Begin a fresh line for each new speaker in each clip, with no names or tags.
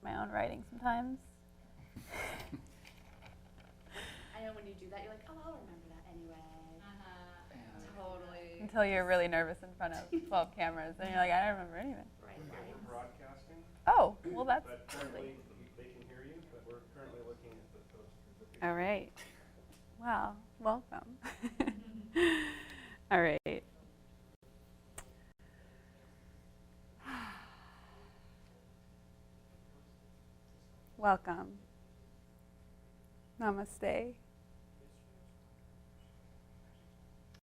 my own writing sometimes.
I know when you do that, you're like, oh, I'll remember that anyway. Totally.
Until you're really nervous in front of 12 cameras, and you're like, I don't remember anything.
Right.
We're broadcasting.
Oh, well, that's
But currently, they can hear you, but we're currently looking at the post.
all right. Wow, welcome. All right. Welcome. Namaste.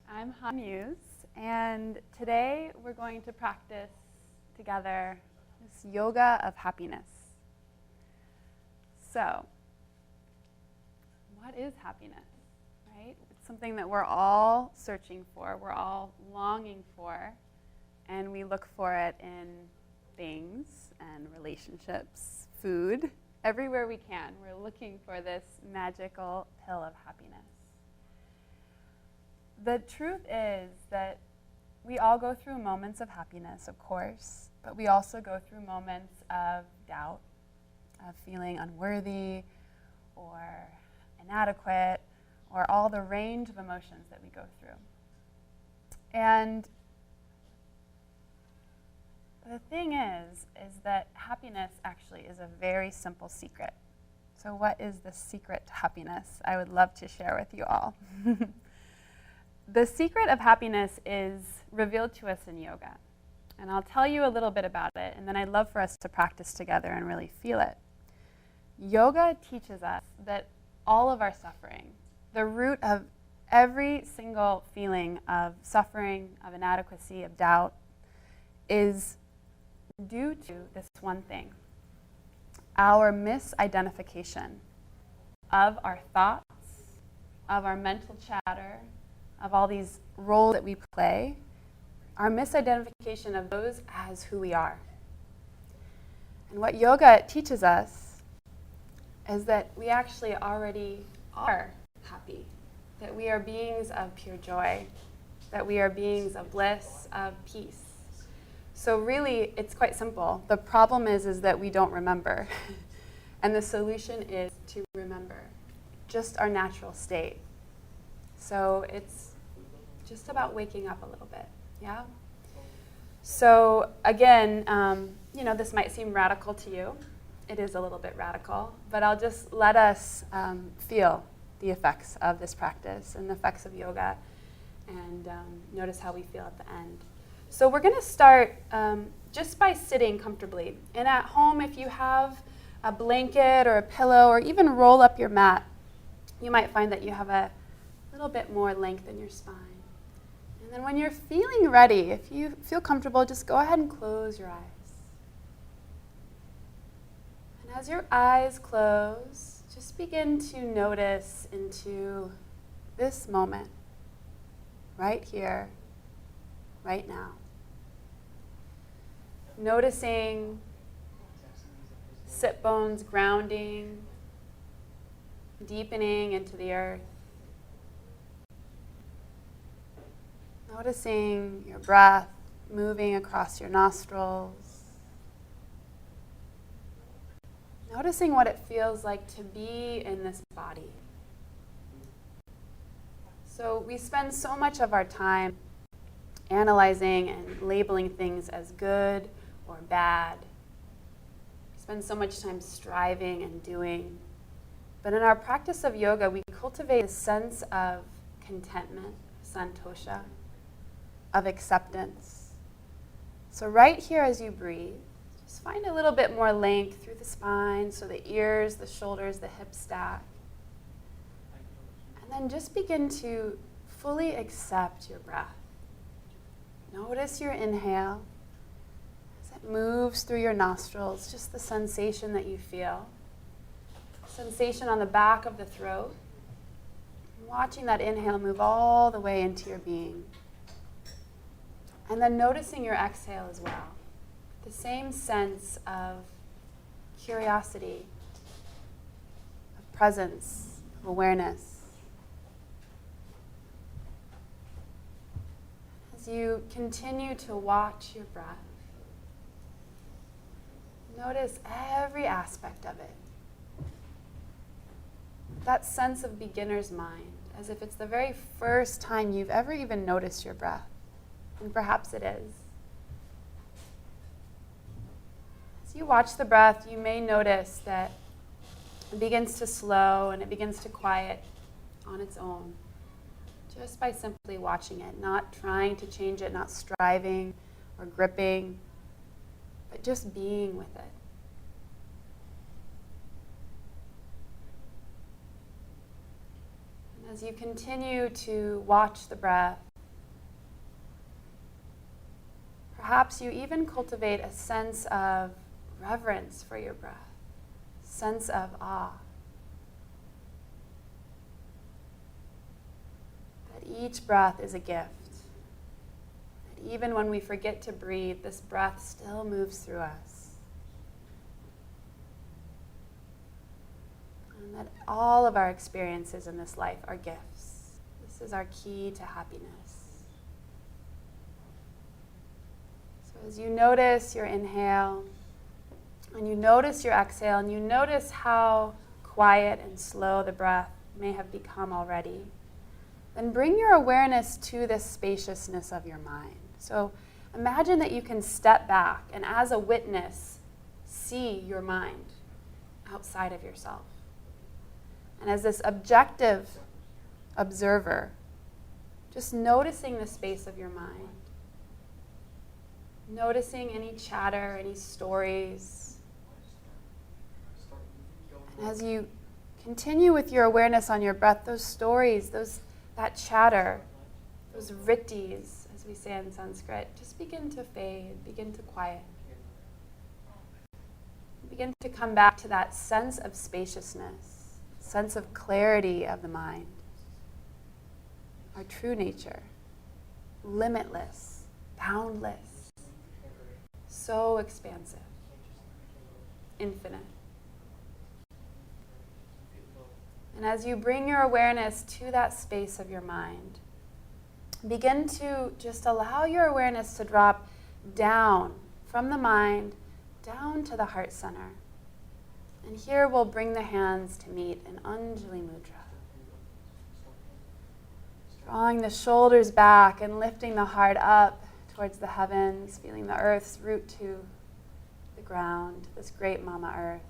I'm Muse, and today we're going to practice together this yoga of happiness. So, what is happiness, right? It's something that we're all searching for, we're all longing for, and we look for it in things and relationships, food, everywhere we can. We're looking for this magical pill of happiness. The truth is that we all go through moments of happiness, of course, but we also go through moments of doubt, of feeling unworthy or inadequate, or all the range of emotions that we go through. And the thing is that happiness actually is a very simple secret. So what is the secret to happiness? I would love to share with you all. The secret of happiness is revealed to us in yoga. And I'll tell you a little bit about it, and then I'd love for us to practice together and really feel it. Yoga teaches us that all of our suffering, the root of every single feeling of suffering, of inadequacy, of doubt, is due to this one thing: our misidentification of our thoughts, of our mental chatter, of all these roles that we play, our misidentification of those as who we are. And what yoga teaches us is that we actually already are happy, that we are beings of pure joy, that we are beings of bliss, of peace. So really, it's quite simple. The problem is that we don't remember. And the solution is to remember just our natural state. So it's just about waking up a little bit, yeah? So again, this might seem radical to you. It is a little bit radical, but I'll just let us feel the effects of this practice and the effects of yoga, and notice how we feel at the end. So we're going to start just by sitting comfortably. And at home, if you have a blanket or a pillow, or even roll up your mat, you might find that you have a little bit more length in your spine. And then when you're feeling ready, if you feel comfortable, just go ahead and close your eyes. And as your eyes close, just begin to notice into this moment, right here, right now. Noticing sit bones grounding, deepening into the earth. Noticing your breath moving across your nostrils. Noticing what it feels like to be in this body. So we spend so much of our time analyzing and labeling things as good or bad. We spend so much time striving and doing. But in our practice of yoga, we cultivate a sense of contentment, santosha, of acceptance. So right here as you breathe, just find a little bit more length through the spine, so the ears, the shoulders, the hips stack. And then just begin to fully accept your breath. Notice your inhale as it moves through your nostrils, just the sensation that you feel. Sensation on the back of the throat. Watching that inhale move all the way into your being. And then noticing your exhale as well. The same sense of curiosity, of presence, of awareness. As you continue to watch your breath, Notice every aspect of it. That sense of beginner's mind, as if it's the very first time you've ever even noticed your breath. And perhaps it is. As you watch the breath, you may notice that it begins to slow and it begins to quiet on its own, just by simply watching it, not trying to change it, not striving or gripping, but just being with it. And as you continue to watch the breath, perhaps you even cultivate a sense of reverence for your breath, sense of awe. That each breath is a gift. That even when we forget to breathe, this breath still moves through us. And that all of our experiences in this life are gifts. This is our key to happiness. So as you notice your inhale, and you notice your exhale, and you notice how quiet and slow the breath may have become already, then bring your awareness to this spaciousness of your mind. So imagine that you can step back and as a witness, see your mind outside of yourself. And as this objective observer, just noticing the space of your mind, noticing any chatter, any stories. And as you continue with your awareness on your breath, those stories, that chatter, those vrittis, as we say in Sanskrit, just begin to fade, begin to quiet. Begin to come back to that sense of spaciousness, sense of clarity of the mind, our true nature, limitless, boundless, so expansive, infinite. And as you bring your awareness to that space of your mind, begin to just allow your awareness to drop down from the mind, down to the heart center. And here we'll bring the hands to meet in Anjali Mudra. Drawing the shoulders back and lifting the heart up towards the heavens, feeling the earth's root to the ground, this great Mama Earth.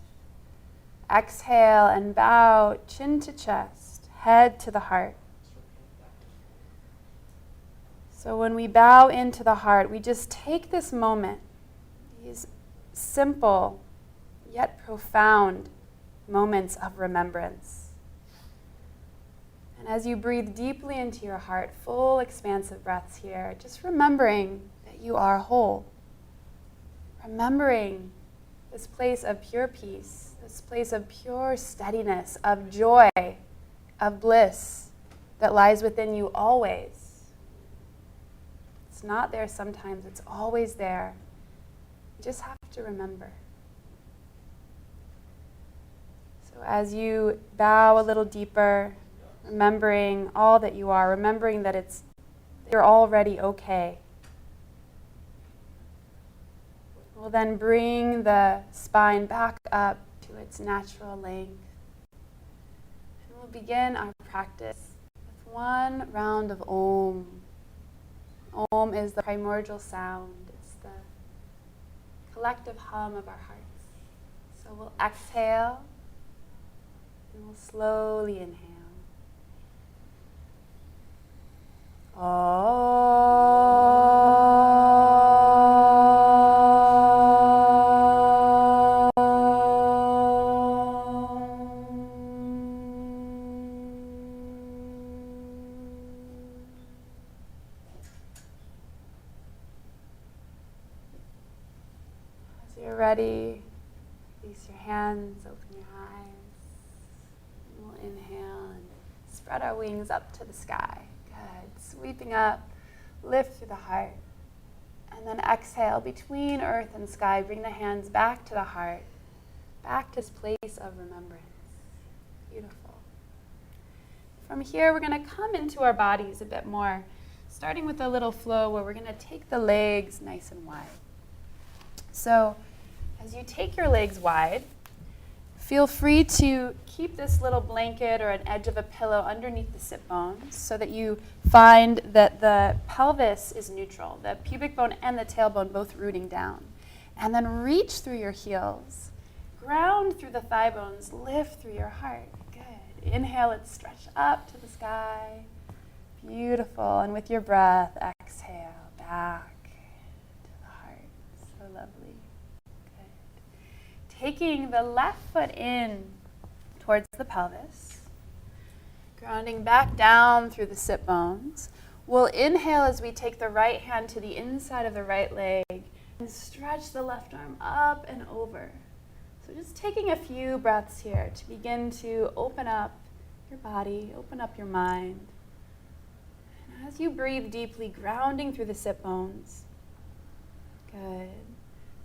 Exhale and bow, chin to chest, head to the heart. So when we bow into the heart, we just take this moment, these simple yet profound moments of remembrance. And as you breathe deeply into your heart, full expansive breaths here, just remembering that you are whole. Remembering this place of pure peace, this place of pure steadiness, of joy, of bliss that lies within you always. It's not there sometimes, it's always there. You just have to remember. So as you bow a little deeper, remembering all that you are, remembering that you're already okay. We'll then bring the spine back up to its natural length. And we'll begin our practice with one round of Om. Om is the primordial sound. It's the collective hum of our hearts. So we'll exhale and we'll slowly inhale. As you're ready, release your hands, open your eyes. And we'll inhale and spread our wings up to the sky. Good. Sweeping up, lift through the heart. And then exhale between earth and sky. Bring the hands back to the heart, back to this place of remembrance. Beautiful. From here, we're going to come into our bodies a bit more, starting with a little flow where we're going to take the legs nice and wide. So As you take your legs wide, feel free to keep this little blanket or an edge of a pillow underneath the sit bones so that you find that the pelvis is neutral, the pubic bone and the tailbone both rooting down. And then reach through your heels, ground through the thigh bones, lift through your heart. Good. Inhale, let's stretch up to the sky. Beautiful. And with your breath, exhale back to the heart. So lovely. Taking the left foot in towards the pelvis, grounding back down through the sit bones. We'll inhale as we take the right hand to the inside of the right leg and stretch the left arm up and over. So just taking a few breaths here to begin to open up your body, open up your mind. And as you breathe deeply, grounding through the sit bones. Good.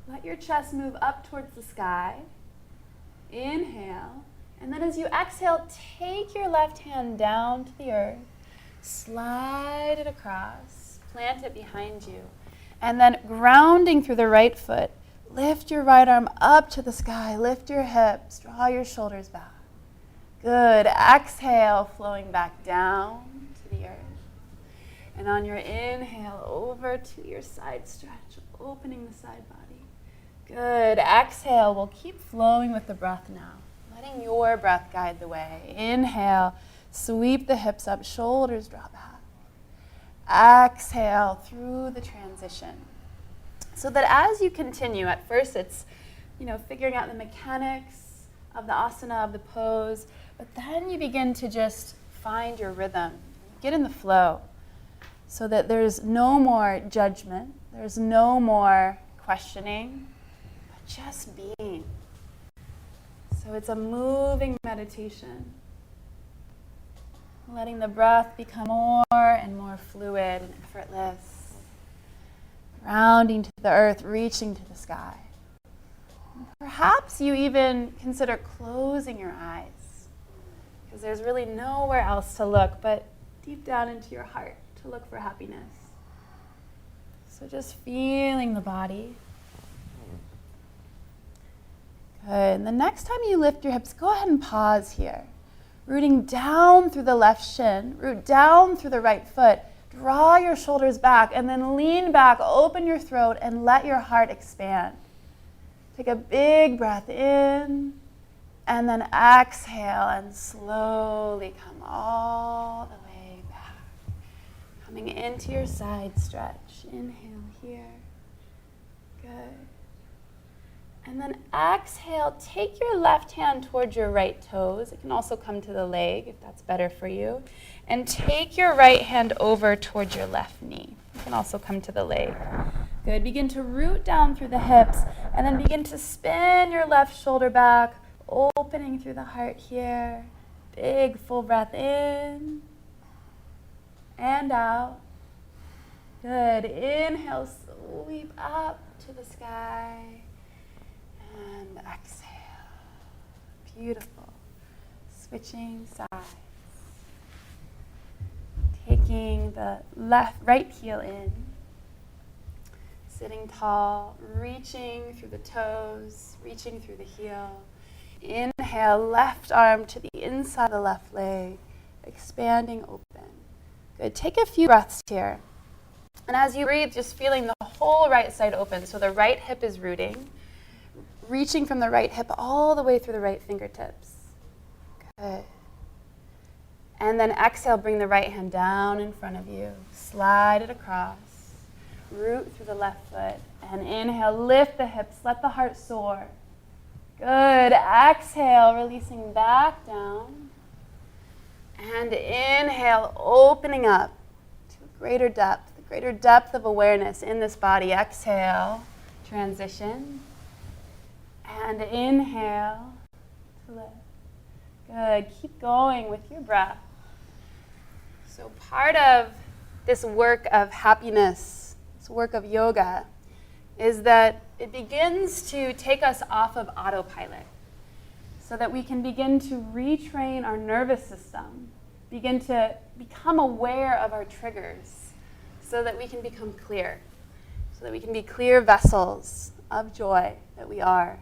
Let your chest move up towards the sky. Inhale. And then as you exhale, take your left hand down to the earth. Slide it across. Plant it behind you. And then grounding through the right foot, lift your right arm up to the sky. Lift your hips. Draw your shoulders back. Good. Exhale, flowing back down to the earth. And on your inhale, over to your side stretch, opening the side body. Good. Exhale. We'll keep flowing with the breath now. Letting your breath guide the way. Inhale. Sweep the hips up. Shoulders drop back. Exhale through the transition. So that as you continue, at first it's, figuring out the mechanics of the asana, of the pose, but then you begin to just find your rhythm. Get in the flow so that there's no more judgment. There's no more questioning. Just being. So it's a moving meditation. Letting the breath become more and more fluid and effortless. Grounding to the earth, reaching to the sky. Perhaps you even consider closing your eyes, because there's really nowhere else to look but deep down into your heart to look for happiness. So just feeling the body. Good. And the next time you lift your hips, go ahead and pause here. Rooting down through the left shin, root down through the right foot. Draw your shoulders back and then lean back, open your throat, and let your heart expand. Take a big breath in, and then exhale and slowly come all the way back. Coming into your side stretch. Inhale here. Good. And then exhale, take your left hand towards your right toes. It can also come to the leg if that's better for you. And take your right hand over towards your left knee. It can also come to the leg. Good. Begin to root down through the hips and then begin to spin your left shoulder back, opening through the heart here. Big full breath in and out. Good. Inhale, sweep up to the sky. And exhale. Beautiful. Switching sides. Taking the right heel in. Sitting tall, reaching through the toes, reaching through the heel. Inhale, left arm to the inside of the left leg, expanding open. Good. Take a few breaths here. And as you breathe, just feeling the whole right side open. So the right hip is rooting. Reaching from the right hip all the way through the right fingertips. Good. And then exhale, bring the right hand down in front of you. Slide it across. Root through the left foot. And inhale, lift the hips, let the heart soar. Good. Exhale, releasing back down. And inhale, opening up to a greater depth of awareness in this body. Exhale, transition. And inhale to lift. Good. Keep going with your breath. So part of this work of happiness, this work of yoga, is that it begins to take us off of autopilot so that we can begin to retrain our nervous system, begin to become aware of our triggers so that we can become clear, so that we can be clear vessels of joy that we are.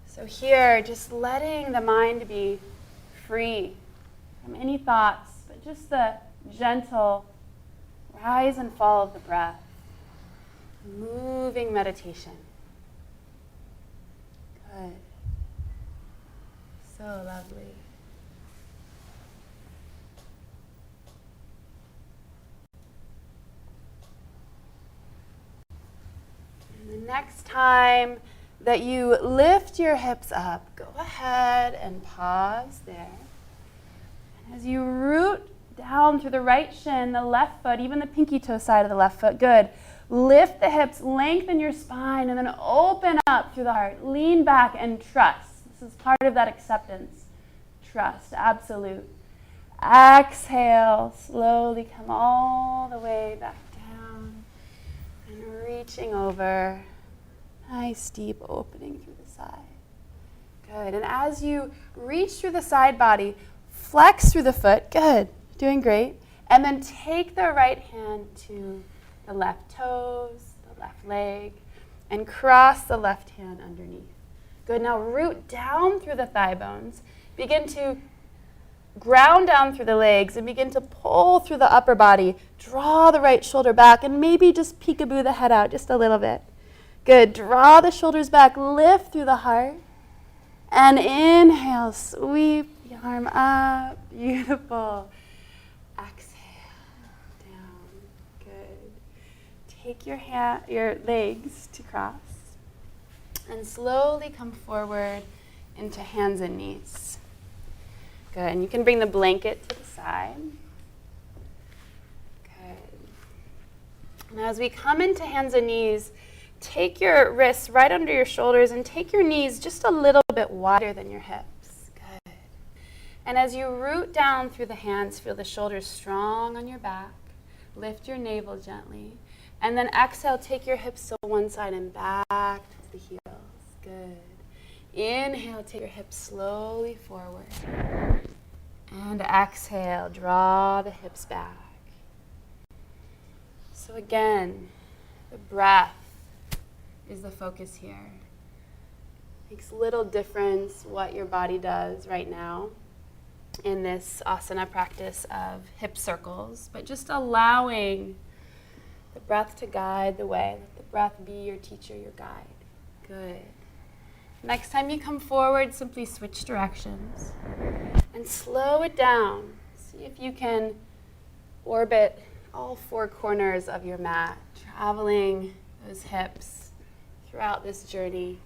So here, just letting the mind be free from any thoughts, but just the gentle rise and fall of the breath. Moving meditation. Good. So lovely. And the next time that you lift your hips up, go ahead and pause there. And as you root down through the right shin, the left foot, even the pinky toe side of the left foot, good. Lift the hips, lengthen your spine, and then open up through the heart. Lean back and trust. This is part of that acceptance. Trust, absolute. Exhale, slowly come all the way back down and reaching over. Nice deep opening through the side. Good. And as you reach through the side body, flex through the foot. Good. Doing great. And then take the right hand to the left toes, the left leg, and cross the left hand underneath. Good. Now root down through the thigh bones. Begin to ground down through the legs and begin to pull through the upper body. Draw the right shoulder back and maybe just peekaboo the head out just a little bit. Good. Draw the shoulders back. Lift through the heart. And inhale. Sweep the arm up. Beautiful. Take your legs to cross and slowly come forward into hands and knees. Good. And you can bring the blanket to the side. Good. And as we come into hands and knees, take your wrists right under your shoulders and take your knees just a little bit wider than your hips. Good. And as you root down through the hands, feel the shoulders strong on your back. Lift your navel gently. And then exhale, take your hips to one side and back to the heels. Good. Inhale, take your hips slowly forward. And exhale, draw the hips back. So again, the breath is the focus here. Makes little difference what your body does right now in this asana practice of hip circles, but just allowing the breath to guide the way. Let the breath be your teacher, your guide. Good. Next time you come forward, simply switch directions and slow it down. See if you can orbit all four corners of your mat, traveling those hips throughout this journey.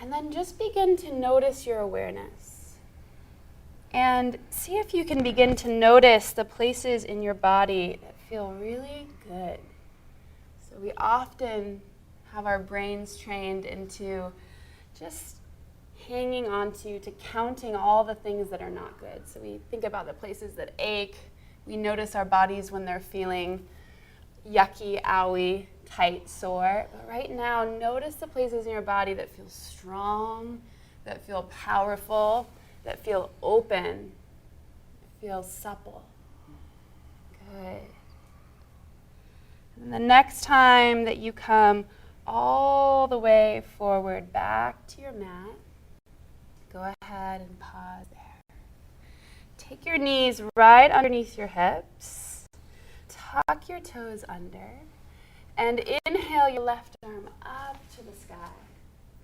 And then just begin to notice your awareness. And see if you can begin to notice the places in your body that feel really good. So we often have our brains trained into just hanging on to counting all the things that are not good. So we think about the places that ache. We notice our bodies when they're feeling yucky, owy, tight, sore. But right now, notice the places in your body that feel strong, that feel powerful, that feel open, that feel supple. Good. And the next time that you come all the way forward back to your mat, go ahead and pause there. Take your knees right underneath your hips. Tuck your toes under. And inhale your left arm up to the sky.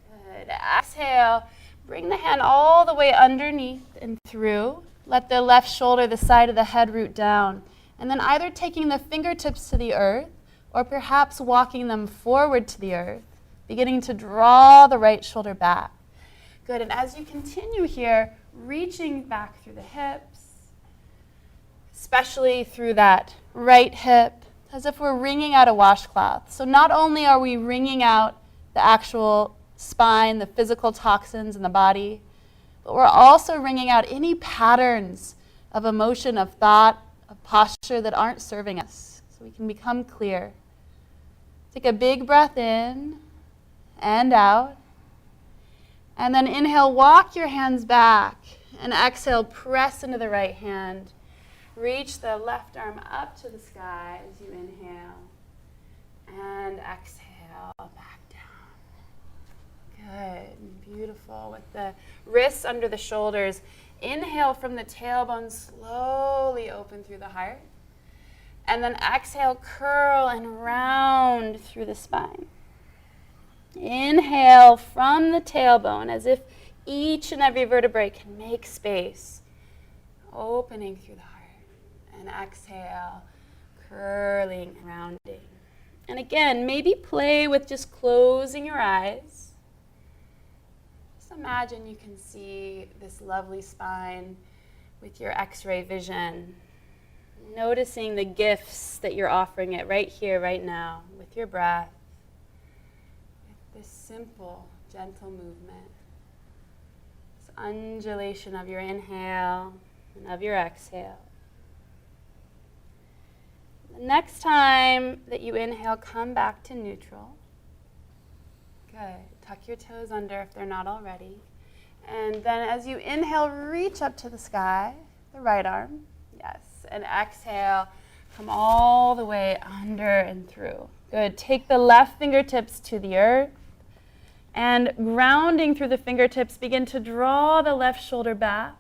Good. Exhale. Bring the hand all the way underneath and through. Let the left shoulder, the side of the head, root down. And then either taking the fingertips to the earth or perhaps walking them forward to the earth, beginning to draw the right shoulder back. Good. And as you continue here, reaching back through the hips, especially through that right hip, as if we're wringing out a washcloth. So not only are we wringing out the actual spine, the physical toxins in the body, but we're also wringing out any patterns of emotion, of thought, of posture that aren't serving us, so we can become clear. Take a big breath in and out. And then inhale, walk your hands back. And exhale, press into the right hand. Reach the left arm up to the sky as you inhale. And exhale. exhale, back down. Good, beautiful. With the wrists under the shoulders, inhale from the tailbone, slowly open through the heart. And then exhale, curl and round through the spine. Inhale from the tailbone as if each and every vertebrae can make space, opening through the heart. And exhale, curling, rounding. And again, maybe play with just closing your eyes. Just imagine you can see this lovely spine with your X-ray vision. Noticing the gifts that you're offering it right here, right now, with your breath. With this simple, gentle movement. This undulation of your inhale and of your exhale. The next time that you inhale, come back to neutral. Good. Tuck your toes under if they're not already. And then as you inhale, reach up to the sky, the right arm. Yes. And exhale, come all the way under and through. Good. Take the left fingertips to the earth. And grounding through the fingertips, begin to draw the left shoulder back,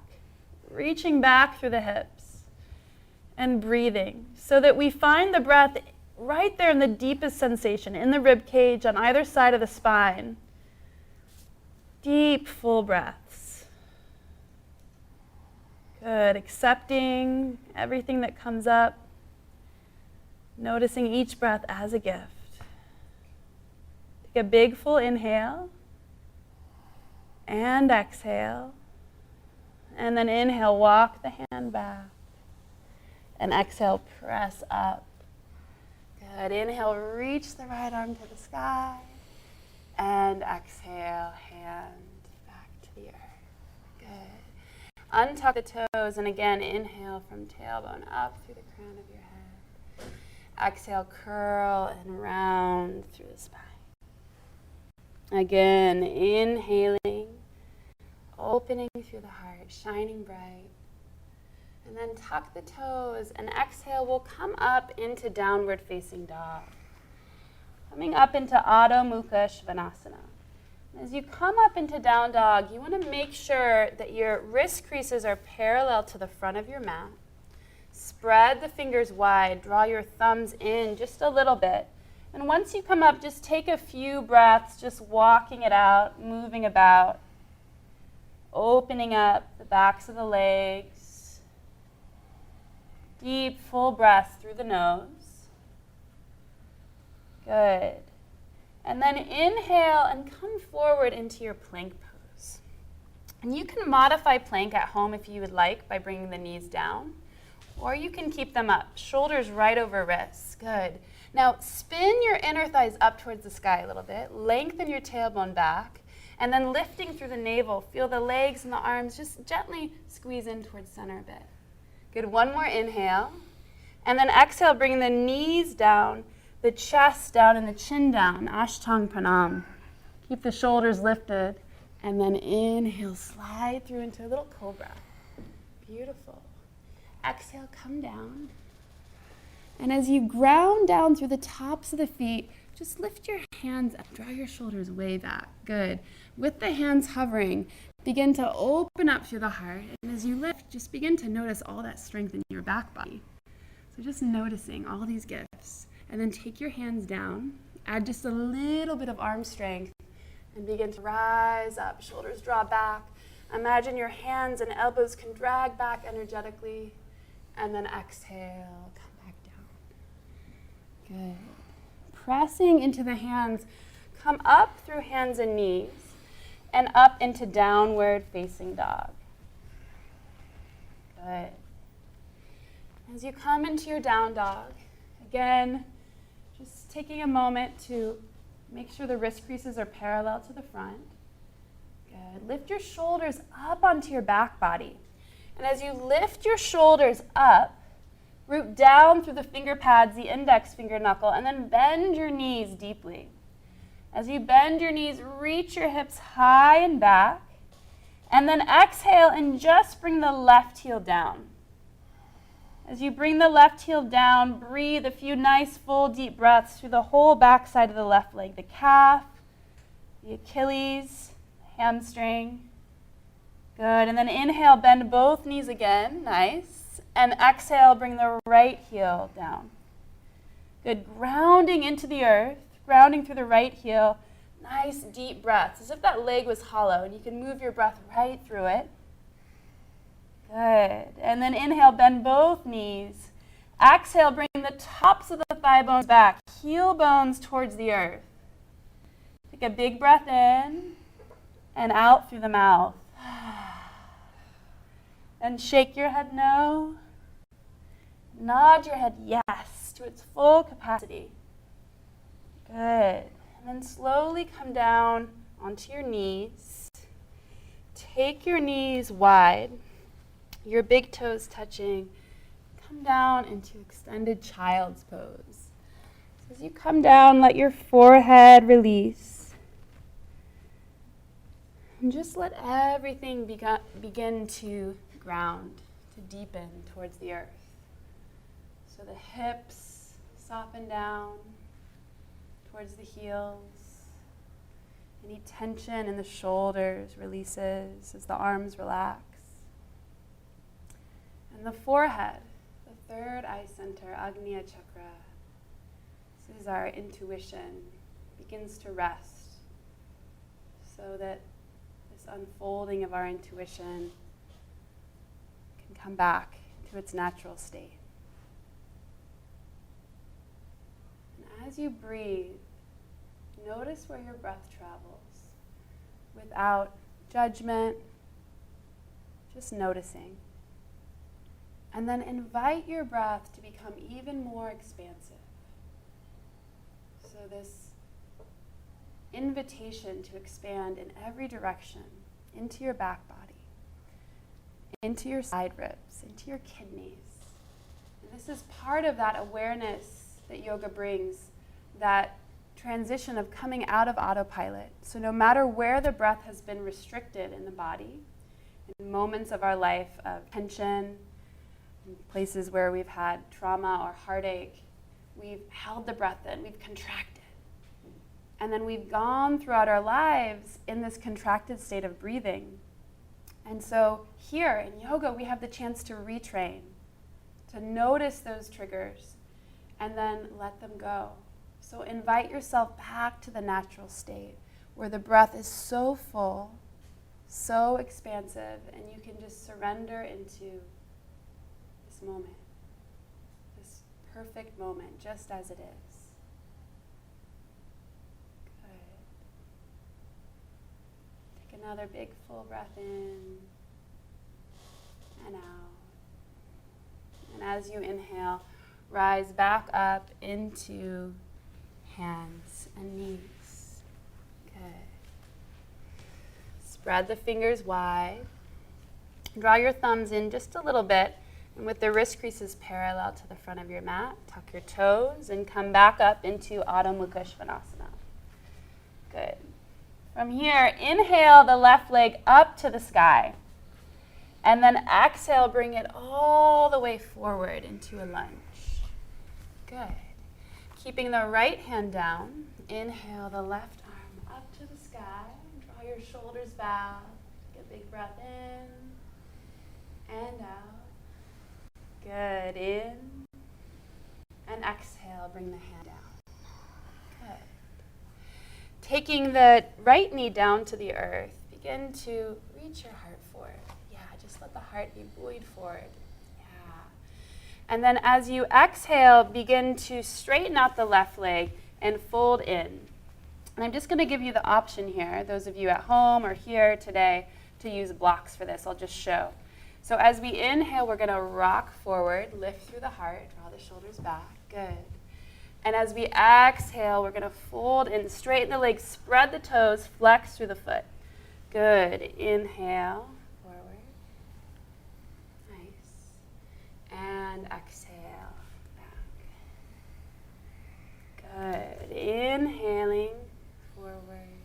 reaching back through the hips. And breathing, so that we find the breath right there in the deepest sensation, in the rib cage, on either side of the spine. Deep, full breaths. Good. Accepting everything that comes up. Noticing each breath as a gift. Take a big, full inhale. And exhale. And then inhale, walk the hand back. And exhale, press up. Good. Inhale, reach the right arm to the sky. And exhale, hand back to the earth. Good. Untuck the toes, and again, inhale from tailbone up through the crown of your head. Exhale, curl and round through the spine. Again, inhaling, opening through the heart, shining bright. And then tuck the toes, and exhale, we'll come up into downward facing dog. Coming up into Adho Mukha Svanasana. As you come up into down dog, you want to make sure that your wrist creases are parallel to the front of your mat. Spread the fingers wide, draw your thumbs in just a little bit. And once you come up, just take a few breaths, just walking it out, moving about, opening up the backs of the legs. Deep, full breath through the nose. Good. And then inhale and come forward into your plank pose. And you can modify plank at home if you would like by bringing the knees down. Or you can keep them up, shoulders right over wrists. Good. Now spin your inner thighs up towards the sky a little bit. Lengthen your tailbone back. And then lifting through the navel, feel the legs and the arms just gently squeeze in towards center a bit. Good, one more inhale. And then exhale, bring the knees down, the chest down, and the chin down, Ashtanga Pranam. Keep the shoulders lifted. And then inhale, slide through into a little cobra. Beautiful. Exhale, come down. And as you ground down through the tops of the feet, just lift your hands up, draw your shoulders way back. Good. With the hands hovering, begin to open up through the heart. And as you lift, just begin to notice all that strength in your back body. So just noticing all these gifts. And then take your hands down, add just a little bit of arm strength, and begin to rise up. Shoulders draw back. Imagine your hands and elbows can drag back energetically. And then exhale, come back down. Good. Pressing into the hands, come up through hands and knees, and up into downward facing dog. Good. As you come into your down dog, again, just taking a moment to make sure the wrist creases are parallel to the front. Good. Lift your shoulders up onto your back body. And as you lift your shoulders up, root down through the finger pads, the index finger knuckle, and then bend your knees deeply. As you bend your knees, reach your hips high and back. And then exhale and just bring the left heel down. As you bring the left heel down, breathe a few nice full deep breaths through the whole back side of the left leg, the calf, the Achilles, hamstring. Good, and then inhale, bend both knees again, nice. And exhale, bring the right heel down. Good, grounding into the earth, grounding through the right heel. Nice deep breaths, as if that leg was hollow, and you can move your breath right through it. Good, and then inhale, bend both knees. Exhale, bring the tops of the thigh bones back, heel bones towards the earth. Take a big breath in and out through the mouth. And shake your head no. Nod your head yes to its full capacity. Good. And then slowly come down onto your knees. Take your knees wide, your big toes touching. Come down into extended child's pose. So as you come down, let your forehead release. And just let everything begin to ground, to deepen towards the earth. So the hips soften down towards the heels. Any tension in the shoulders releases as the arms relax. And the forehead, the third eye center, Agnya Chakra. This is our intuition, begins to rest so that this unfolding of our intuition can come back to its natural state. And as you breathe, notice where your breath travels without judgment, just noticing. And then invite your breath to become even more expansive. So this invitation to expand in every direction, into your back body, into your side ribs, into your kidneys. And this is part of that awareness that yoga brings, that transition of coming out of autopilot. So no matter where the breath has been restricted in the body, in moments of our life of tension, in places where we've had trauma or heartache, we've held the breath in, we've contracted. And then we've gone throughout our lives in this contracted state of breathing. And so here in yoga, we have the chance to retrain, to notice those triggers, and then let them go. So invite yourself back to the natural state where the breath is so full, so expansive, and you can just surrender into this moment, this perfect moment, just as it is. Good. Take another big full breath in and out. And as you inhale, rise back up into hands and knees. Good. Spread the fingers wide. Draw your thumbs in just a little bit, and with the wrist creases parallel to the front of your mat, tuck your toes and come back up into Adho Mukha Svanasana. Good. From here, inhale the left leg up to the sky. And then exhale, bring it all the way forward into a lunge. Good. Keeping the right hand down, inhale the left arm up to the sky. Draw your shoulders back. Take a big breath in and out. Good. In and exhale, bring the hand down. Good. Taking the right knee down to the earth, begin to reach your heart forward. Yeah, just let the heart be buoyed forward. And then as you exhale, begin to straighten out the left leg and fold in. And I'm just going to give you the option here, those of you at home or here today, to use blocks for this. I'll just show. So as we inhale, we're going to rock forward, lift through the heart, draw the shoulders back. Good. And as we exhale, we're going to fold in, straighten the legs, spread the toes, flex through the foot. Good. Inhale. And exhale back. Good. Inhaling forward.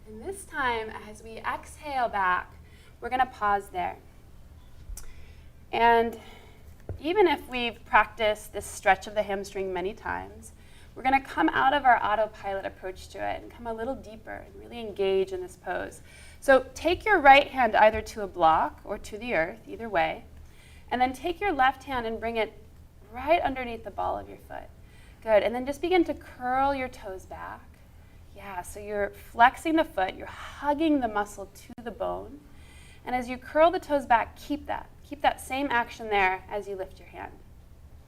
And this time, as we exhale back, we're going to pause there. And even if we've practiced this stretch of the hamstring many times, we're going to come out of our autopilot approach to it and come a little deeper and really engage in this pose. So take your right hand either to a block or to the earth, either way, and then take your left hand and bring it right underneath the ball of your foot. Good, and then just begin to curl your toes back. Yeah, so you're flexing the foot, you're hugging the muscle to the bone, and as you curl the toes back, keep that same action there as you lift your hand.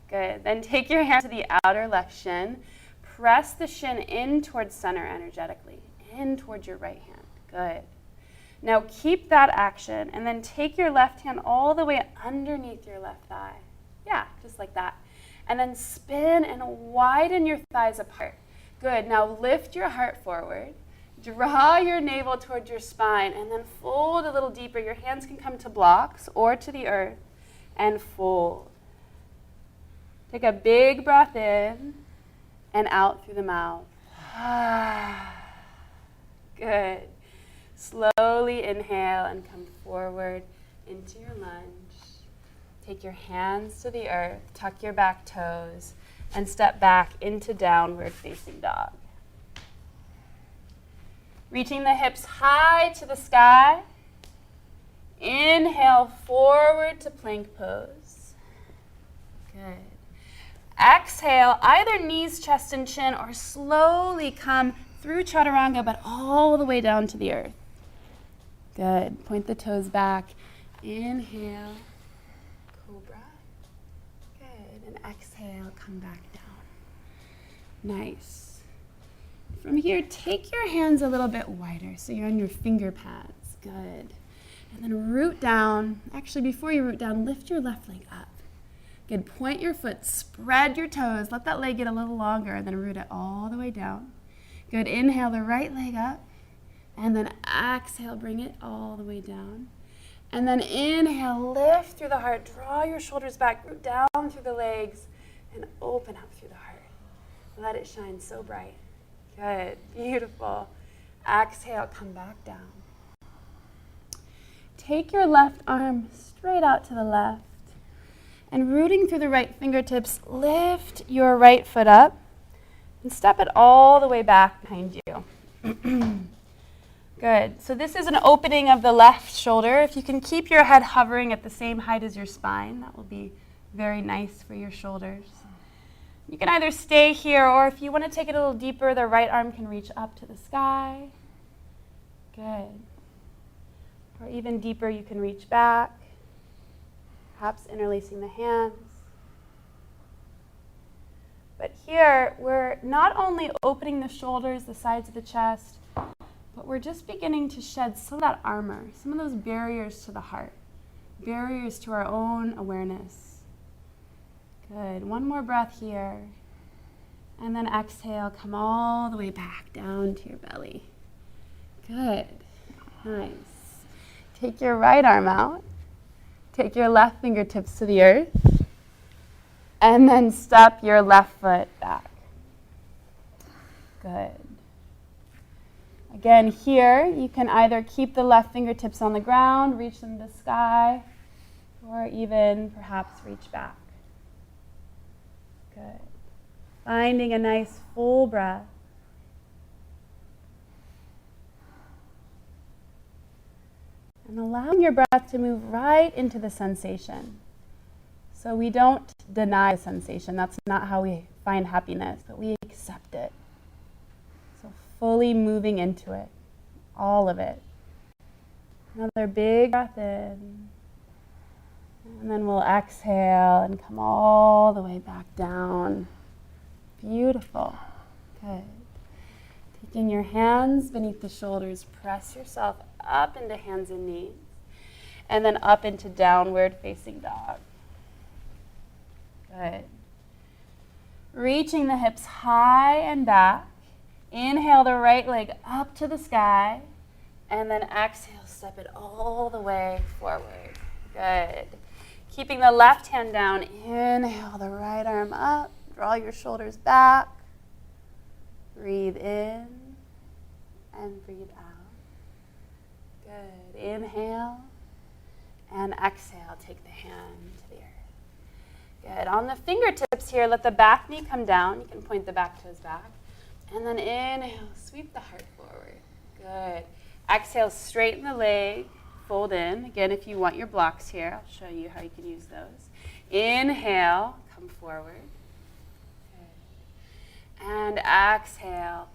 Good, then take your hand to the outer left shin, press the shin in towards center energetically, in towards your right hand. Good. Now keep that action, and then take your left hand all the way underneath your left thigh. Yeah, just like that. And then spin and widen your thighs apart. Good. Now lift your heart forward. Draw your navel towards your spine, and then fold a little deeper. Your hands can come to blocks or to the earth, and fold. Take a big breath in and out through the mouth. Good. Slowly inhale and come forward into your lunge. Take your hands to the earth, tuck your back toes, and step back into downward facing dog. Reaching the hips high to the sky. Inhale forward to plank pose. Good. Exhale, either knees, chest, and chin, or slowly come through chaturanga, but all the way down to the earth. Good. Point the toes back. Inhale, cobra. Good. And exhale, come back down. Nice. From here, take your hands a little bit wider, so you're on your finger pads. Good. And then root down. Actually, before you root down, lift your left leg up. Good. Point your foot, spread your toes. Let that leg get a little longer, and then root it all the way down. Good. Inhale the right leg up, and then exhale, bring it all the way down. And then inhale, lift through the heart. Draw your shoulders back, root down through the legs, and open up through the heart. Let it shine so bright. Good. Beautiful. Exhale, come back down. Take your left arm straight out to the left, and rooting through the right fingertips, lift your right foot up and step it all the way back behind you. Good. So this is an opening of the left shoulder. If you can keep your head hovering at the same height as your spine, that will be very nice for your shoulders. You can either stay here, or if you want to take it a little deeper, the right arm can reach up to the sky. Good. Or even deeper, you can reach back, perhaps interlacing the hands. But here, we're not only opening the shoulders, the sides of the chest, but we're just beginning to shed some of that armor, some of those barriers to the heart, barriers to our own awareness. Good. One more breath here. And then exhale, come all the way back down to your belly. Good. Nice. Take your right arm out. Take your left fingertips to the earth. And then step your left foot back. Good. Again, here, you can either keep the left fingertips on the ground, reach them to the sky, or even perhaps reach back. Good. Finding a nice full breath. And allowing your breath to move right into the sensation. So we don't deny the sensation. That's not how we find happiness, but we accept it. So fully moving into it, all of it. Another big breath in. And then we'll exhale and come all the way back down. Beautiful. Good. Taking your hands beneath the shoulders, press yourself up into hands and knees, and then up into downward facing dog. Good. Reaching the hips high and back. Inhale the right leg up to the sky, and then exhale, step it all the way forward. Good. Keeping the left hand down, inhale the right arm up, draw your shoulders back, breathe in and breathe out. Good. Inhale and exhale, take the hand to the earth. Good. On the fingertips here, let the back knee come down. You can point the back toes back. And then inhale, sweep the heart forward. Good. Exhale, straighten the leg, fold in. Again, if you want your blocks here, I'll show you how you can use those. Inhale, come forward. Good. And exhale,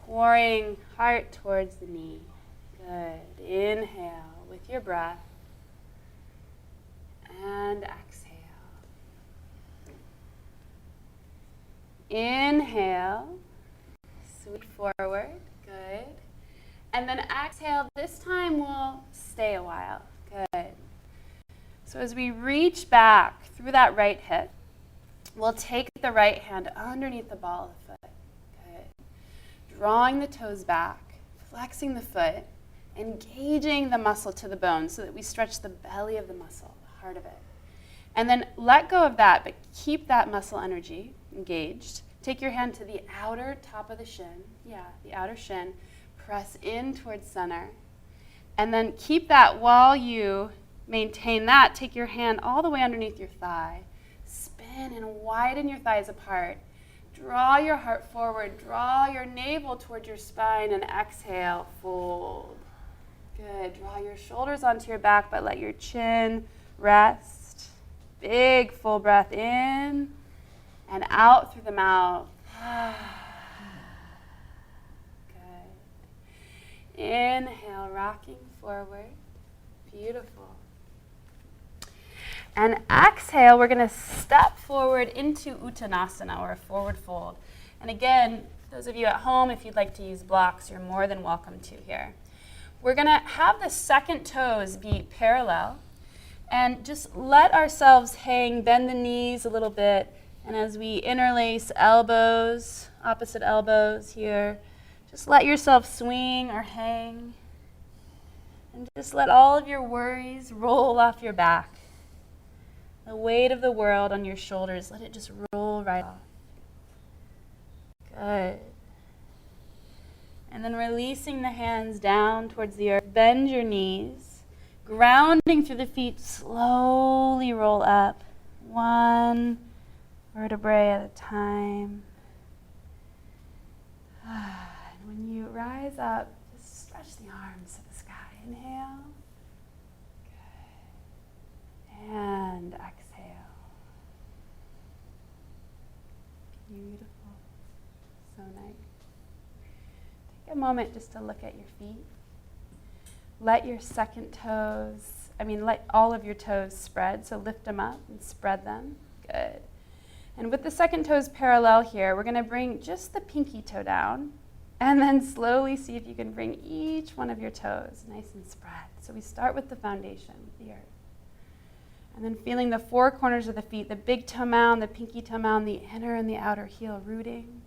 pouring heart towards the knee. Good. Inhale with your breath. And exhale. Inhale, sweep forward. Good. And then exhale. This time we'll stay a while. Good. So as we reach back through that right hip, we'll take the right hand underneath the ball of the foot. Good. Drawing the toes back, flexing the foot, engaging the muscle to the bone so that we stretch the belly of the muscle, the heart of it. And then let go of that, but keep that muscle energy engaged. Take your hand to the outer top of the shin. Yeah, the outer shin. Press in towards center. And then keep that while you maintain that. Take your hand all the way underneath your thigh. Spin and widen your thighs apart. Draw your heart forward. Draw your navel towards your spine and exhale, fold. Good. Draw your shoulders onto your back, but let your chin rest. Big full breath in and out through the mouth. Good. Inhale, rocking forward. Beautiful. And exhale, we're going to step forward into Uttanasana, or a forward fold. And again, those of you at home, if you'd like to use blocks, you're more than welcome to here. We're going to have the second toes be parallel. And just let ourselves hang, bend the knees a little bit. And as we interlace elbows, opposite elbows here, just let yourself swing or hang. And just let all of your worries roll off your back. The weight of the world on your shoulders, let it just roll right off. Good. And then releasing the hands down towards the earth. Bend your knees. Grounding through the feet, slowly roll up, one vertebrae at a time. And when you rise up, just stretch the arms to the sky. Inhale. Good. And exhale. Beautiful. So nice. Take a moment just to look at your feet. Let your second toes, let all of your toes spread. So lift them up and spread them. Good. And with the second toes parallel here, we're going to bring just the pinky toe down. And then slowly see if you can bring each one of your toes nice and spread. So we start with the foundation, the earth. And then feeling the four corners of the feet, the big toe mound, the pinky toe mound, the inner and the outer heel rooting.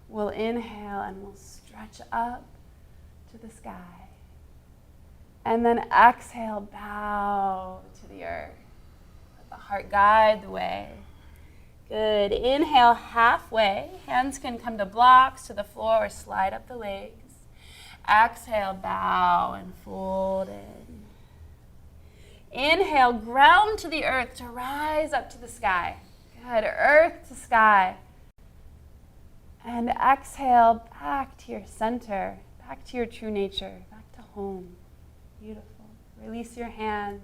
We'll inhale and we'll stretch up to the sky. And then exhale, bow to the earth. Let the heart guide the way. Good. Inhale halfway. Hands can come to blocks, to the floor, or slide up the legs. Exhale, bow and fold in. Inhale, ground to the earth to rise up to the sky. Good. Earth to sky. And exhale back to your center, back to your true nature, back to home. Beautiful. Release your hands.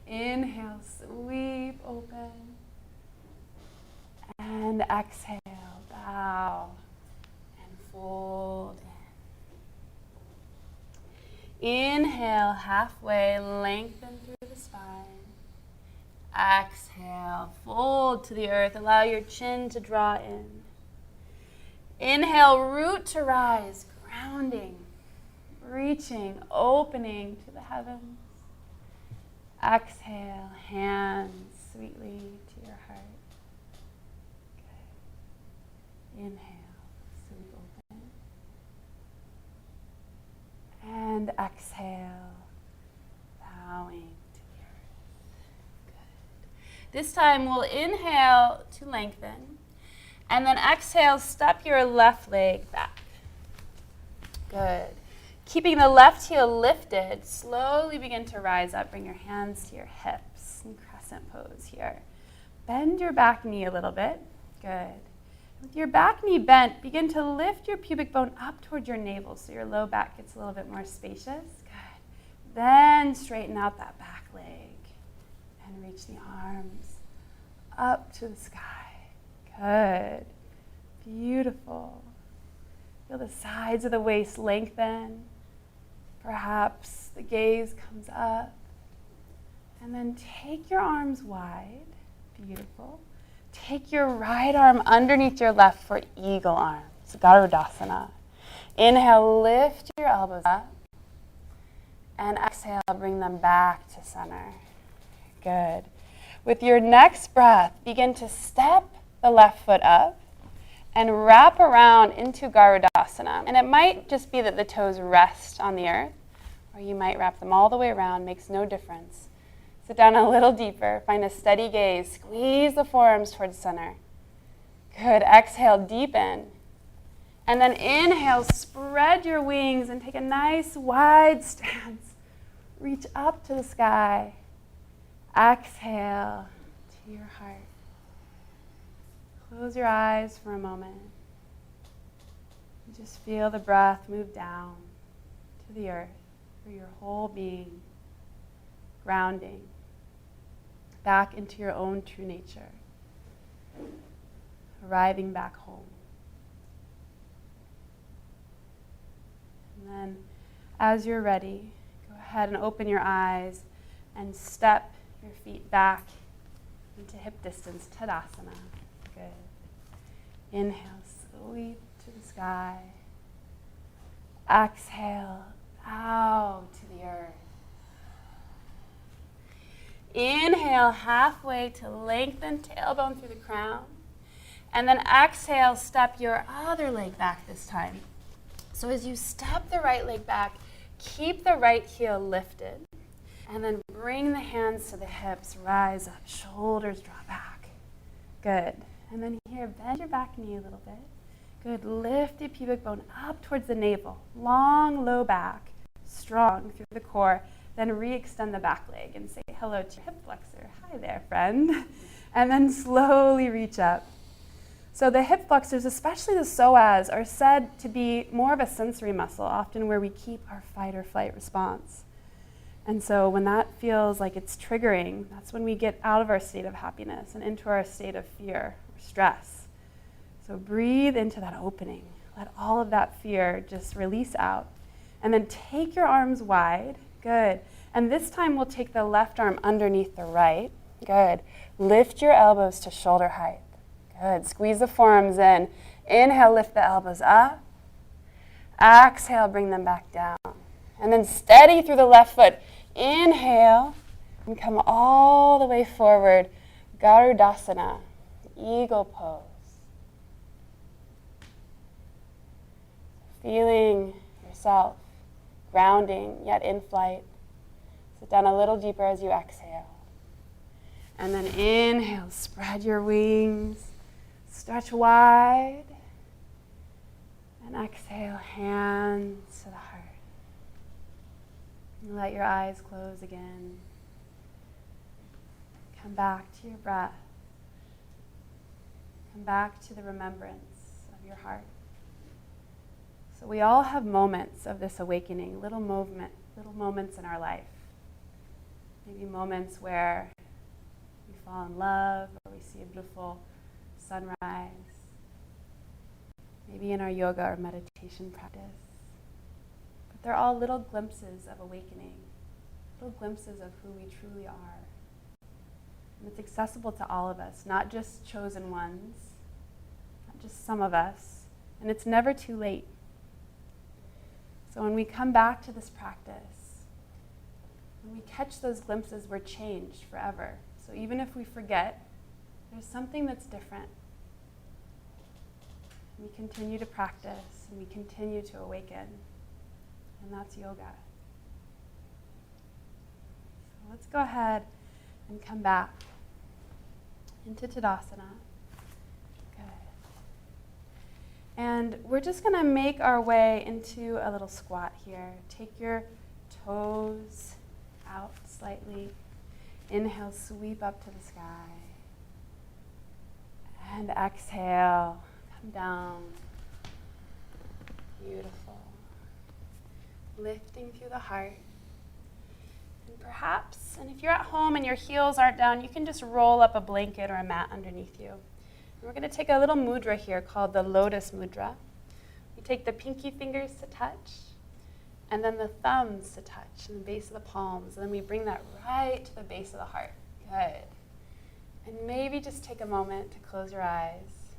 Inhale, sweep open. And exhale, bow and fold in. Inhale, halfway, lengthen through the spine. Exhale, fold to the earth. Allow your chin to draw in. Inhale, root to rise, grounding. Reaching, opening to the heavens. Exhale, hands sweetly to your heart. Good. Inhale, sweep open. And exhale, bowing to the earth. Good. This time we'll inhale to lengthen. And then exhale, step your left leg back. Good. Keeping the left heel lifted, slowly begin to rise up. Bring your hands to your hips in crescent pose here. bend your back knee a little bit. Good. With your back knee bent, begin to lift your pubic bone up toward your navel so your low back gets a little bit more spacious. Good. Then straighten out that back leg and reach the arms up to the sky. Good. Beautiful. Feel the sides of the waist lengthen. Perhaps the gaze comes up. And then take your arms wide. Beautiful. Take your right arm underneath your left for eagle arms, Garudasana. Inhale, lift your elbows up. And exhale, bring them back to center. Good. With your next breath, begin to step the left foot up and wrap around into Garudasana. And it might just be that the toes rest on the earth, or you might wrap them all the way around, makes no difference. Sit down a little deeper, find a steady gaze, squeeze the forearms towards center. Good, exhale, deepen. And then inhale, spread your wings and take a nice wide stance. Reach up to the sky. Exhale to your heart. Close your eyes for a moment. Just feel the breath move down to the earth for your whole being, grounding back into your own true nature, arriving back home. And then, as you're ready, go ahead and open your eyes and step your feet back into hip distance, Tadasana. Good. Inhale, sweep to the sky. Exhale, bow to the earth. Inhale, halfway to lengthen tailbone through the crown. And then exhale, step your other leg back this time. So as you step the right leg back, keep the right heel lifted. And then bring the hands to the hips, rise up, shoulders draw back. Good. And then here, bend your back knee a little bit. Good. Lift your pubic bone up towards the navel. Long, low back, strong through the core. Then re-extend the back leg and say hello to your hip flexor. Hi there, friend. And then slowly reach up. So the hip flexors, especially the psoas, are said to be more of a sensory muscle, often where we keep our fight or flight response. And so when that feels like it's triggering, that's when we get out of our state of happiness and into our state of fear or stress. So breathe into that opening. Let all of that fear just release out. And then take your arms wide. Good. And this time we'll take the left arm underneath the right. Good. Lift your elbows to shoulder height. Good. Squeeze the forearms in. Inhale, lift the elbows up. Exhale, bring them back down. And then steady through the left foot. Inhale and come all the way forward. Garudasana, eagle pose. Feeling yourself grounding yet in flight. Sit down a little deeper as you exhale. And then inhale, spread your wings, stretch wide. And exhale, hands to the heart. And let your eyes close again. Come back to your breath. Come back to the remembrance of your heart. So we all have moments of this awakening, little moments in our life. Maybe moments where we fall in love or we see a beautiful sunrise. Maybe in our yoga or meditation practice. But they're all little glimpses of awakening, little glimpses of who we truly are. And it's accessible to all of us, not just chosen ones, not just some of us. And it's never too late. So when we come back to this practice, when we catch those glimpses, we're changed forever. So even if we forget, there's something that's different. We continue to practice, and we continue to awaken. And that's yoga. So let's go ahead and come back into Tadasana. And we're just going to make our way into a little squat here. Take your toes out slightly. Inhale, sweep up to the sky. And exhale, come down. Beautiful. Lifting through the heart. And perhaps, and if you're at home and your heels aren't down, you can just roll up a blanket or a mat underneath you. And we're going to take a little mudra here called the Lotus mudra. We take the pinky fingers to touch, and then the thumbs to touch, and the base of the palms. And then we bring that right to the base of the heart. Good. And maybe just take a moment to close your eyes.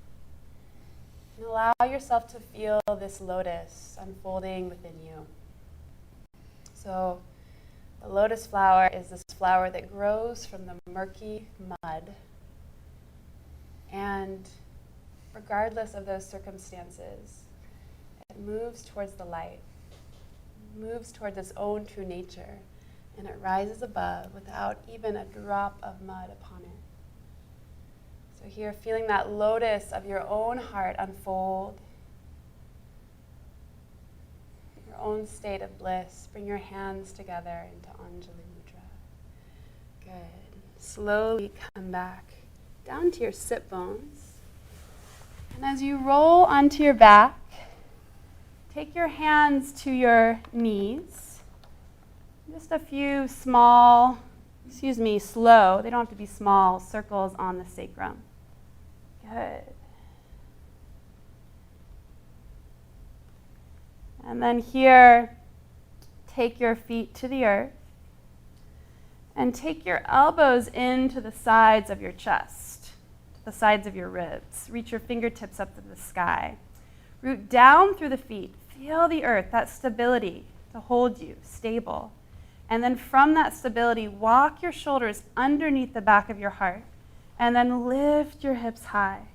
And allow yourself to feel this lotus unfolding within you. So the lotus flower is this flower that grows from the murky mud. And regardless of those circumstances, it moves towards the light, moves towards its own true nature, and it rises above without even a drop of mud upon it. So here, feeling that lotus of your own heart unfold, your own state of bliss. Bring your hands together into Anjali Mudra. Good. Slowly come back down to your sit bones. And as you roll onto your back, take your hands to your knees. Just a few slow, they don't have to be small, circles on the sacrum. Good. And then here, take your feet to the earth and take your elbows into the sides of your chest, to the sides of your ribs. Reach your fingertips up to the sky. Root down through the feet. Feel the earth, that stability to hold you, stable. And then from that stability, walk your shoulders underneath the back of your heart. And then lift your hips high.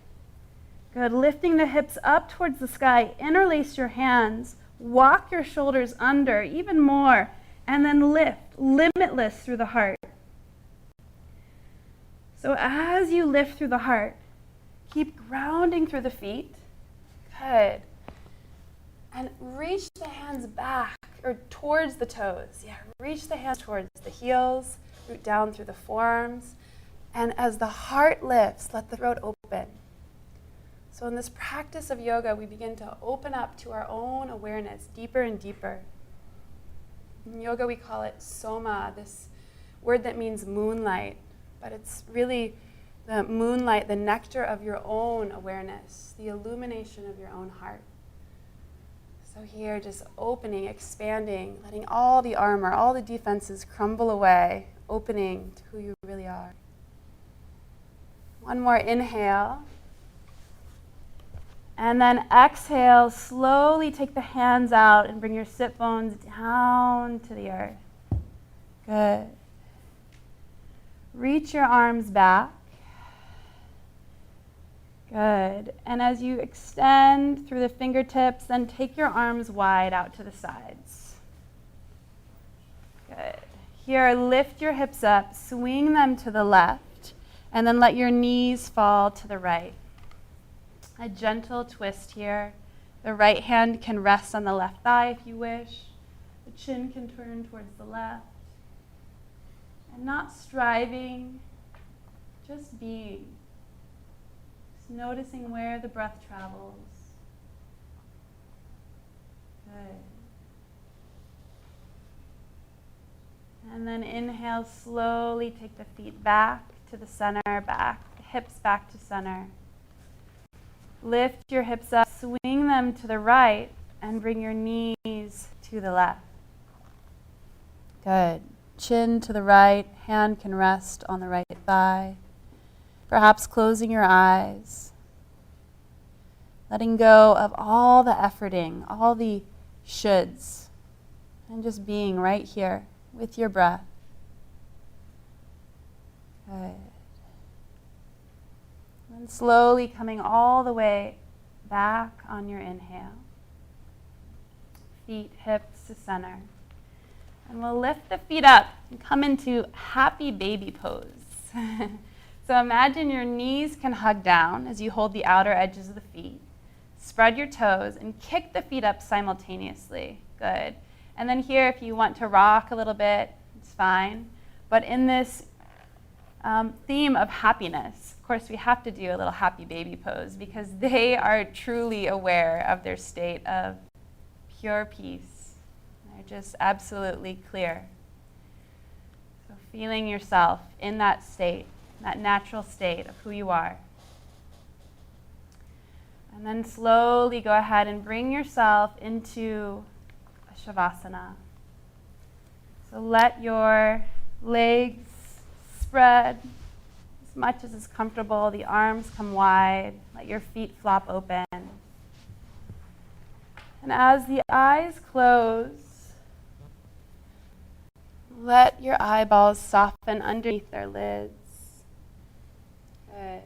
Good. Lifting the hips up towards the sky. Interlace your hands. Walk your shoulders under even more. And then lift, limitless through the heart. So as you lift through the heart, keep grounding through the feet. Good. And reach the hands back or towards the toes. Yeah, reach the hands towards the heels. Root down through the forearms. And as the heart lifts, let the throat open. So in this practice of yoga, we begin to open up to our own awareness deeper and deeper. In yoga, we call it soma, this word that means moonlight. But it's really the moonlight, the nectar of your own awareness, the illumination of your own heart. So here, just opening, expanding, letting all the armor, all the defenses crumble away, opening to who you really are. One more inhale. And then exhale, slowly take the hands out and bring your sit bones down to the earth. Good. Reach your arms back. Good. And as you extend through the fingertips, then take your arms wide out to the sides. Good. Here, lift your hips up, swing them to the left. And then let your knees fall to the right. A gentle twist here. The right hand can rest on the left thigh if you wish. The chin can turn towards the left. And not striving, just being. Just noticing where the breath travels. Good. And then inhale, slowly take the feet back to the center, back, hips back to center. Lift your hips up, swing them to the right, and bring your knees to the left. Good. Chin to the right, hand can rest on the right thigh. Perhaps closing your eyes. Letting go of all the efforting, all the shoulds, and just being right here with your breath. Good. And slowly coming all the way back on your inhale. Feet, hips to center. And we'll lift the feet up and come into happy baby pose. So imagine your knees can hug down as you hold the outer edges of the feet. Spread your toes and kick the feet up simultaneously. Good. And then here, if you want to rock a little bit, it's fine. But in this theme of happiness, of course, we have to do a little happy baby pose because they are truly aware of their state of pure peace. They're just absolutely clear. So feeling yourself in that state, that natural state of who you are. And then slowly go ahead and bring yourself into a Savasana. So let your legs spread as much as is comfortable. The arms come wide. Let your feet flop open. And as the eyes close, let your eyeballs soften underneath their lids. Good.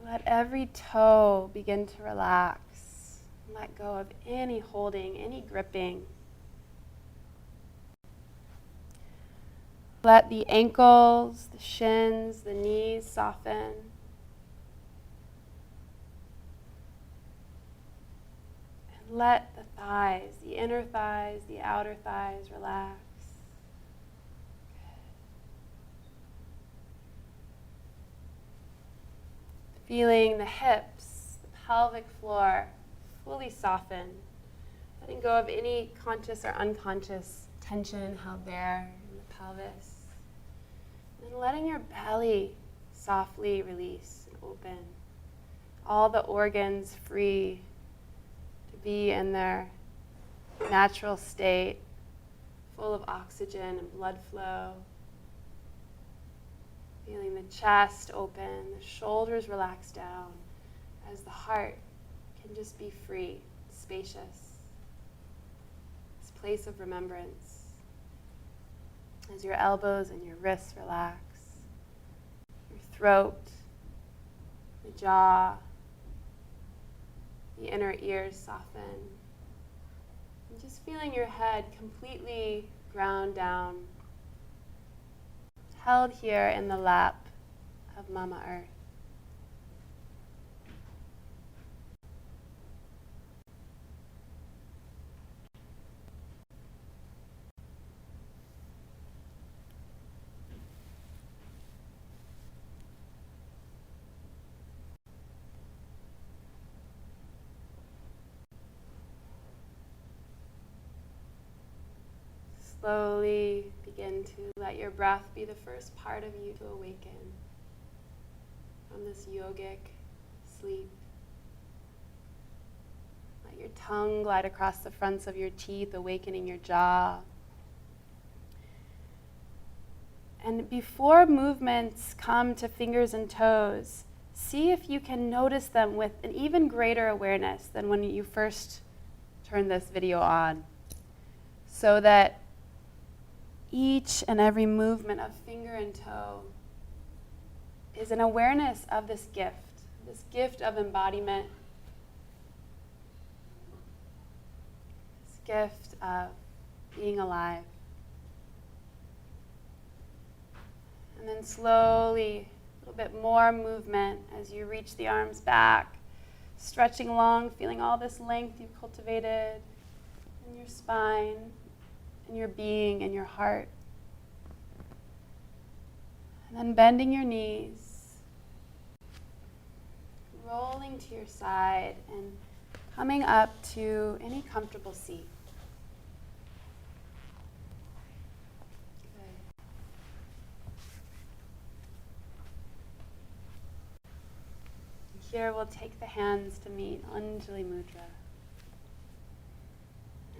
Let every toe begin to relax. Let go of any holding, any gripping. Let the ankles, the shins, the knees soften. And let the thighs, the inner thighs, the outer thighs relax. Feeling the hips, the pelvic floor fully soften. Letting go of any conscious or unconscious tension held there in the pelvis. And letting your belly softly release and open. All the organs free to be in their natural state, full of oxygen and blood flow. Feeling the chest open, the shoulders relax down as the heart can just be free, spacious. This place of remembrance. As your elbows and your wrists relax, your throat, the jaw, the inner ears soften. And just feeling your head completely ground down, held here in the lap of Mama Earth. Slowly begin to let your breath be the first part of you to awaken from this yogic sleep. Let your tongue glide across the fronts of your teeth, awakening your jaw. And before movements come to fingers and toes, see if you can notice them with an even greater awareness than when you first turned this video on, so that each and every movement of finger and toe is an awareness of this gift of embodiment, this gift of being alive. And then slowly, a little bit more movement as you reach the arms back, stretching long, feeling all this length you've cultivated in your spine, in your being, in your heart. And then bending your knees, rolling to your side, and coming up to any comfortable seat. Good. Here we'll take the hands to meet Anjali Mudra.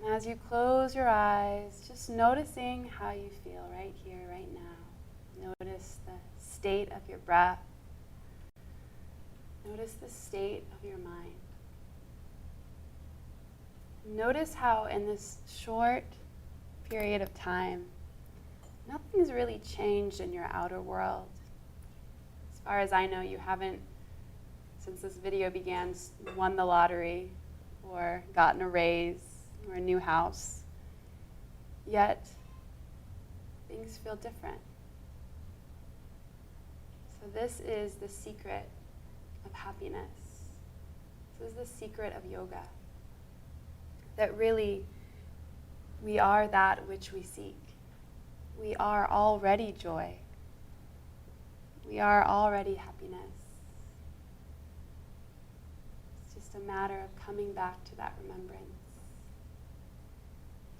And as you close your eyes, just noticing how you feel right here, right now. Notice the state of your breath. Notice the state of your mind. Notice how in this short period of time, nothing's really changed in your outer world. As far as I know, you haven't, since this video began, won the lottery or gotten a raise or a new house. Yet, things feel different. So this is the secret of happiness. This is the secret of yoga. That really, we are that which we seek. we are already joy. We are already happiness. It's just a matter of coming back to that remembrance.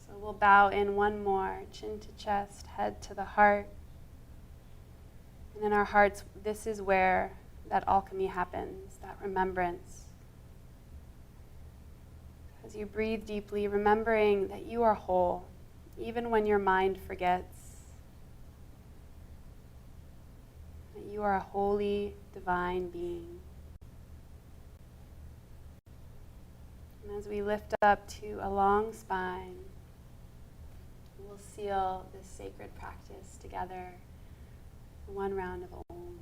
So we'll bow in one more, chin to chest, head to the heart. And in our hearts, this is where that alchemy happens, that remembrance. As you breathe deeply, remembering that you are whole, even when your mind forgets. That you are a holy, divine being. And as we lift up to a long spine, we'll seal this sacred practice together. One round of Om.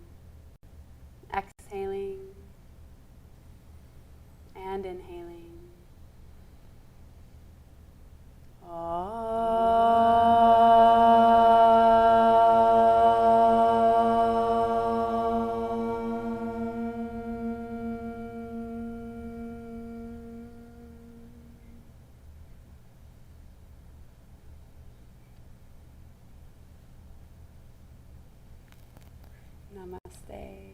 Exhaling and inhaling. Namaste.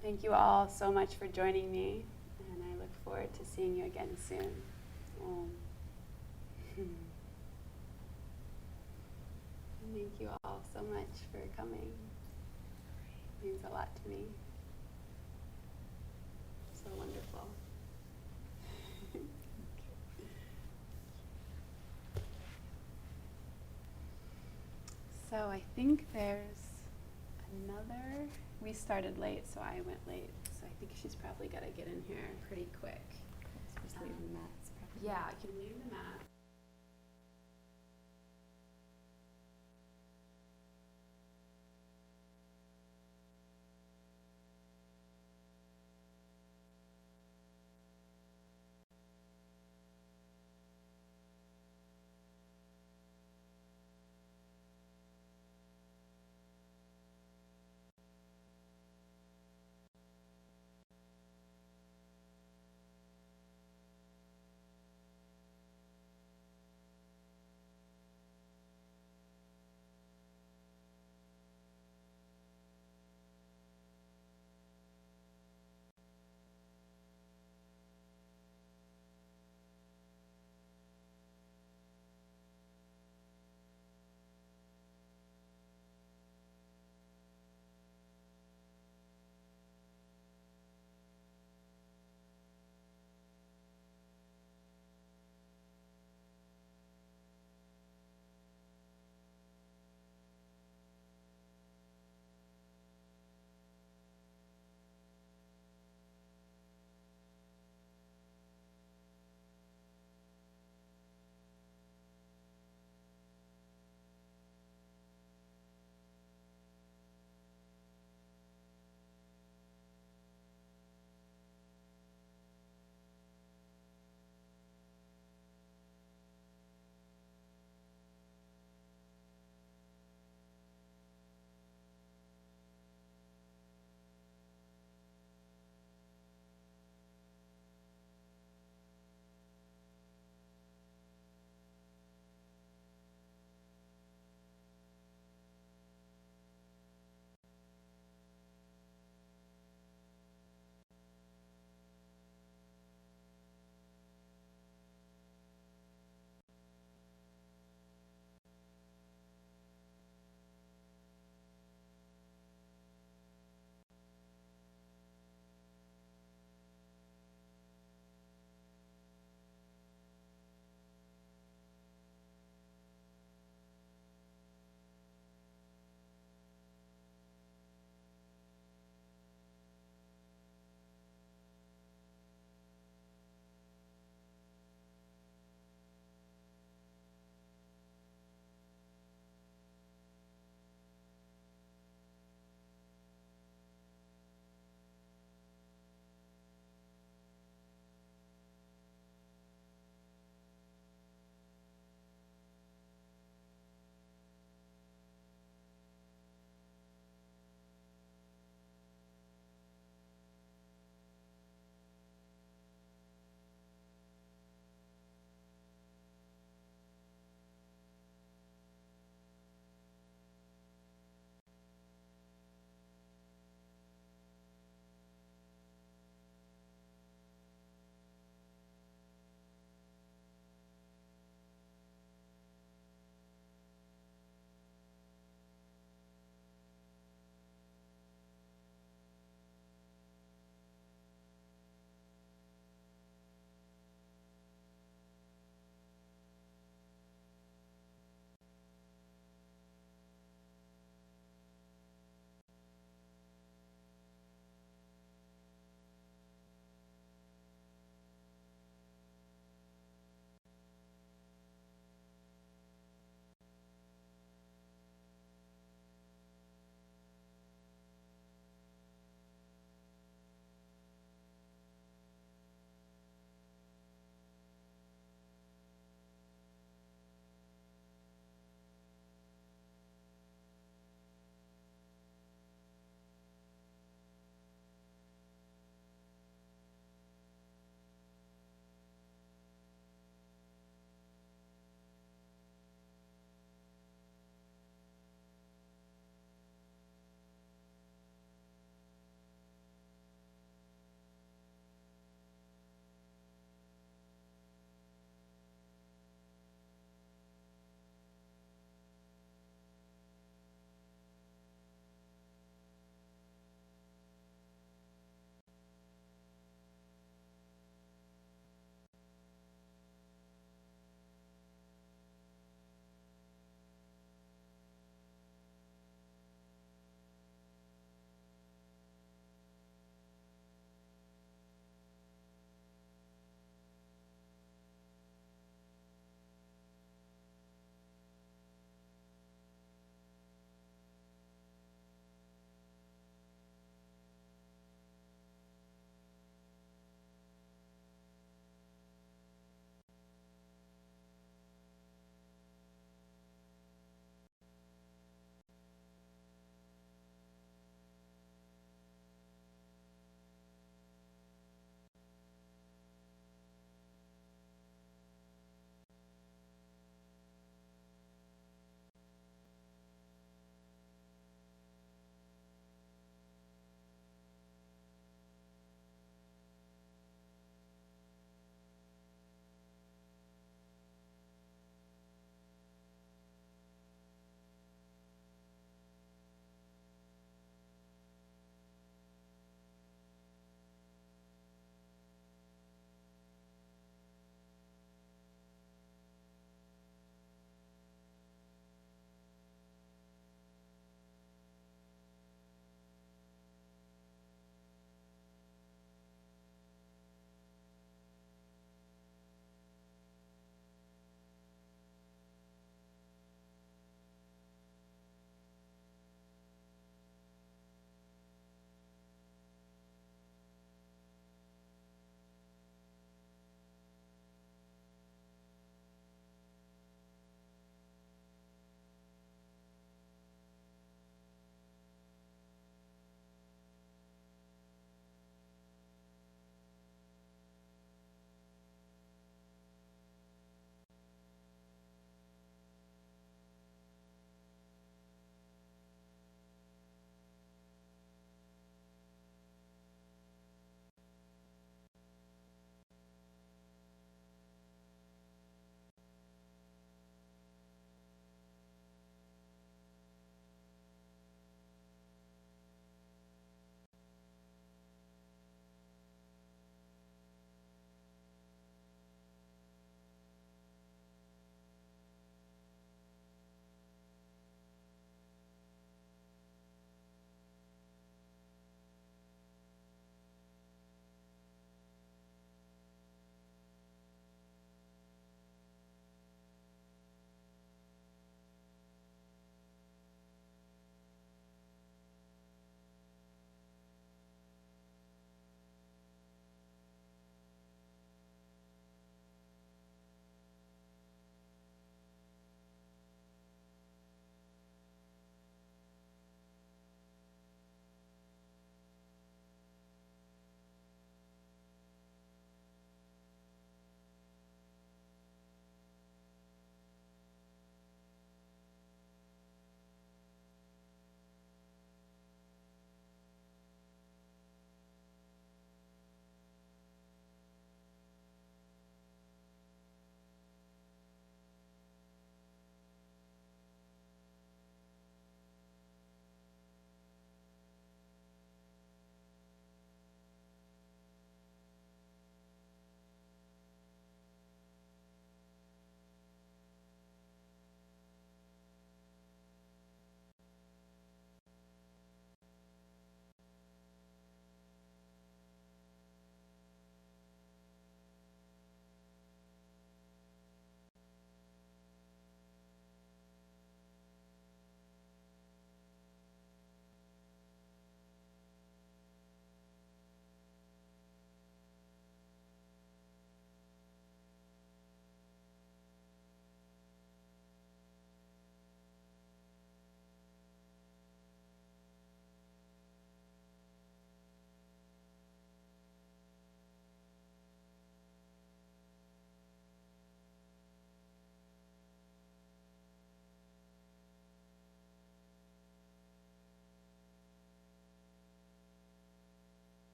Thank you all so much for joining me, and I look forward to seeing you again soon. Om. Thank you all so much for coming. It means a lot to me. So wonderful. So I think there's another. We started late, so I went late. So I think she's probably got to get in here pretty quick.
Just leave the mats.
Yeah, I can leave the mats.